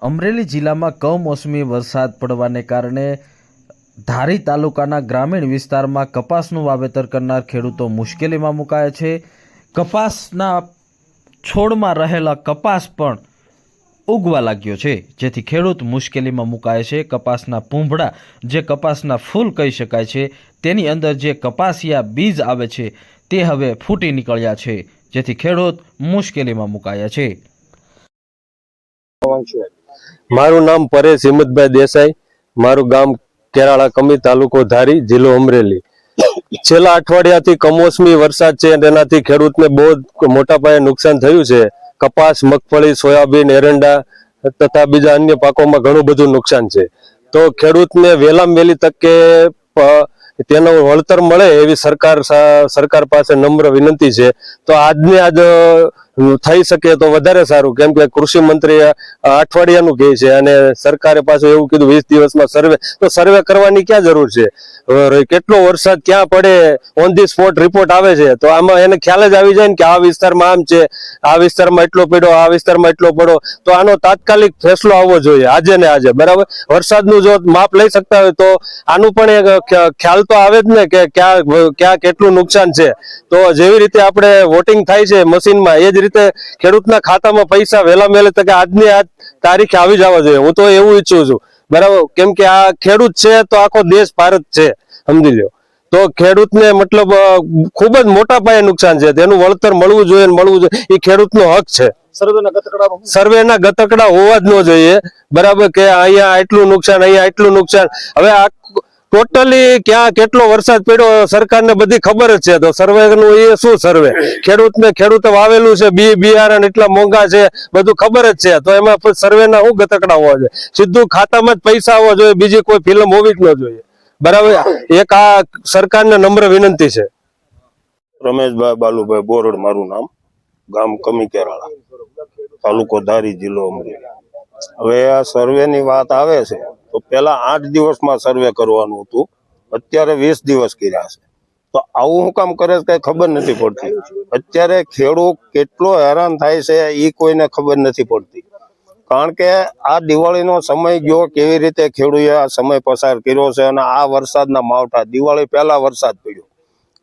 અમરેલી જિલ્લામાં કમોસમી વરસાદ પડવાને કારણે ધારી તાલુકાના ગ્રામીણ વિસ્તારમાં કપાસનું વાવેતર કરનાર ખેડૂતો મુશ્કેલીમાં મુકાયા છે। કપાસના છોડમાં રહેલા કપાસ પણ ઉગવા લાગ્યો છે, જેથી ખેડૂત મુશ્કેલીમાં મુકાય છે। કપાસના પૂંભડા, જે કપાસના ફૂલ કહી શકાય છે, તેની અંદર જે કપાસિયા બીજ આવે છે તે હવે ફૂટી નીકળ્યા છે, જેથી ખેડૂત મુશ્કેલીમાં મુકાયા છે। મારું નામ પરેશ હિંમતભાઈ દેસાઈ, મારું ગામ કેરાળા કમી, તાલુકો ધારી, જિલ્લો અમરેલી। છેલ્લા અઠવાડિયાથી કમોસમી વરસાદ છે, તેનાથી ખેડૂતને બહુ મોટા પાયે નુકસાન થયું છે। કપાસ, મગફળી, સોયાબીન, એરંડા તથા બીજા અન્ય પાકોમાં ઘણું બધું નુકસાન છે। તો ખેડૂતને વહેલામાં વહેલી તકે તેનું વળતર મળે એવી સરકાર પાસે નમ્ર વિનંતી છે। તો આજને આજ થઈ શકે તો વધારે સારું, કેમ કે કૃષિ મંત્રી અઠવાડિયાનું કહે છે અને સરકારે પાછું એવું કીધું 20 દિવસમાં સર્વે। તો સર્વે કરવાની ક્યાં જરૂર છે? કેટલો વરસાદ ક્યાં પડે ઓન ધી સ્પોટ રિપોર્ટ આવે છે, તો આમાં એને ખ્યાલ જ આવી જાય ને કે આ વિસ્તારમાં આમ છે, આ વિસ્તારમાં એટલો પડ્યો, આ વિસ્તારમાં એટલો પડ્યો। તો આનો તાત્કાલિક ફેસલો આવવો જોઈએ આજે ને આજે, બરાબર। વરસાદનું જો માપ લઈ શકતા હોય તો આનું પણ એક ખ્યાલ તો આવે જ ને કે ક્યાં કેટલું નુકસાન છે। તો જેવી રીતે આપણે વોટિંગ થાય છે મશીનમાં, એ જ રીતે ખેડૂતના ખાતામાં પૈસા વહેલા વહેલે તકે આજની આજ તારીખે આવી જવા જોઈએ। હું તો એવું ઈચ્છું છું, બરાબર, કેમ કે આ ખેડૂત છે તો આખો દેશ ભારત છે, સમજી લો। તો ખેડૂતને મતલબ ખૂબ જ મોટા પાયે નુકસાન છે, તેનું વળતર મળવું જોઈએ, એ ખેડૂતનો હક છે। સર્વેના ગતકડા હોવા જ ન જોઈએ, બરાબર, કે અહીંયા એટલું નુકસાન, અહીંયા એટલું નુકસાન। હવે આ ટોટલી ક્યાં કેટલો વરસાદ પડ્યો સરકારને બધી ખબર જ છે, તો સર્વે નું એ શું સર્વે? ખેડૂતે વાવેલું છે, બિયારણ એટલા મોંઘા છે, બધું ખબર જ છે, તો એમાં સર્વેના શું ગતકડા હોવા જોઈએ? સીધું ખાતામાં જ પૈસા આવવા જોઈએ, બીજી કોઈ ફિલ્મ હોવી જ ન જોઈએ, બરાબર। એક આ સરકારને નમ્ર વિનંતી છે। રમેશભાઈ બાલુભાઈ બોરડ મારું નામ, ગામ કમી કેરાળા, તાલુકો ધારી, જિલ્લો અમરેલી। હવે આ સર્વેની વાત આવે છે તો પેલા 8 દિવસમાં સર્વે કરવાનું હતું, અત્યારે 20 દિવસ કર્યા છે। તો આવું શું કામ કરે છે કઈ ખબર નથી પડતી। અત્યારે ખેડૂત કેટલો હેરાન થાય છે એ કોઈને ખબર નથી પડતી, કારણ કે આ દિવાળીનો સમય ગયો, કેવી રીતે ખેડૂતે આ સમય પસાર કર્યો છે, અને આ વરસાદના માવઠા, દિવાળી પહેલા વરસાદ પડ્યો,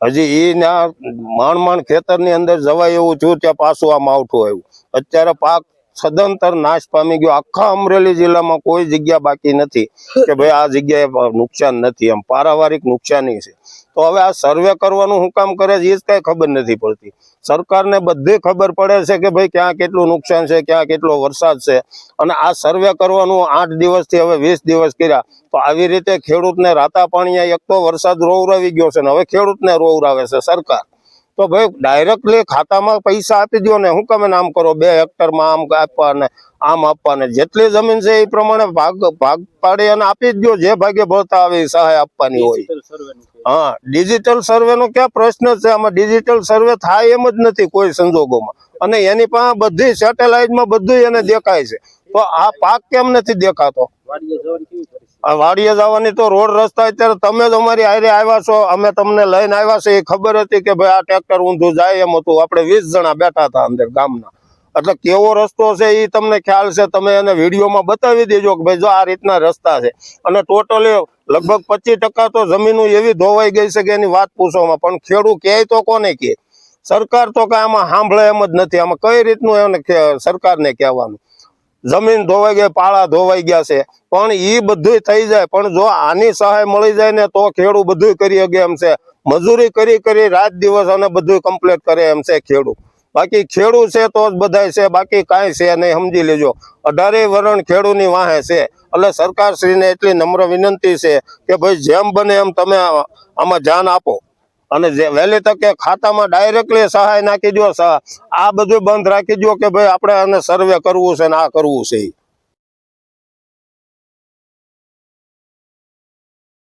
હજી એના માંડ ખેતરની અંદર જવાય એવું થયું, ત્યાં પાછું આ માવઠું આવ્યું। અત્યારે પાક સદંતર નાશ પામી ગયો। આખા અમરેલી જિલ્લામાં કોઈ જગ્યા બાકી નથી કે ભાઈ આ જગ્યાએ નુકસાન નથી, એમ પારાવારિક નુકસાની છે। તો હવે આ સર્વે કરવાનું શું કામ કરે છે એ જ કઈ ખબર નથી પડતી। સરકારને બધી ખબર પડે છે કે ભાઈ ક્યાં કેટલું નુકસાન છે, ક્યાં કેટલો વરસાદ છે, અને આ સર્વે કરવાનું 8 દિવસથી હવે 20 દિવસ કર્યા। તો આવી રીતે ખેડૂતને રાતા પાણીએ એક તો વરસાદ રોવરાવી ગયો છે ને હવે ખેડૂતને રોવરાવે છે સરકાર। તો ભાઈ ડાયરેક્ટલી ખાતામાં પૈસા આપી દો ને, શું તમે આમ કરો, 2 હેક્ટરમાં આમ આપવા ને આમ આપવા ને, જેટલી જમીન છે એ પ્રમાણે ભાગ પાડી અને આપી જ દો, જે ભાગે ભરતા આવે એ સહાય આપવાની હોય। હા, ડિજિટલ સર્વે નો ક્યાં પ્રશ્ન છે? આમાં ડિજિટલ સર્વે થાય એમ જ નથી કોઈ સંજોગોમાં, અને એની પાસે બધી સેટેલાઇટમાં બધું એને દેખાય છે, તો આ પાક કેમ નથી દેખાતો? વાડીએ જવાની તો રોડ રસ્તા અત્યારે તમે જ અમારી હારે આવ્યા છો, અમે તમને લઈને આવ્યા છે, એ ખબર હતી કે ભાઈ આ ટ્રેક્ટર ઊંધું જાય એમ હતું, આપણે 20 જણા બેઠા હતા અંદર ગામના, એટલે કેવો રસ્તો છે એ તમને ખ્યાલ છે, તમે એને વિડીયોમાં બતાવી દેજો કે ભાઈ જો આ રીતના રસ્તા છે। અને ટોટલી લગભગ 25% તો જમીનો એવી ધોવાઈ ગઈ છે કે એની વાત પૂછવામાં, પણ ખેડૂત કહે તો કોને કહે? સરકાર તો કઈ આમાં સાંભળે એમ જ નથી। આમાં કઈ રીતનું એને સરકારને કહેવાનું? જમીન ધોવાઈ ગઈ, પાળા ધોવાઈ ગયા છે, પણ એ બધું થઈ જાય, પણ જો આની સહાય મળી જાય ને તો ખેડૂત બધું કરી શકે એમ છે। મજૂરી કરી રાત દિવસ અને બધું કમ્પ્લીટ કરે એમ છે ખેડૂત। બાકી ખેડૂત છે તો જ બધાય છે, બાકી કાંઈ છે નહીં, સમજી લેજો। 18 વરણ ખેડૂતની વાહે છે, એટલે સરકારશ્રીને એટલી નમ્ર વિનંતી છે કે ભાઈ જેમ બને એમ તમે આમાં ધ્યાન આપો, અને વહેલી તકે ખાતામાં ડાયરેક્ટલી સહાય નાખી દો। આ બધું બંધ રાખી દો કે ભાઈ આપણે આને સર્વે કરવું છે ને આ કરવું છે।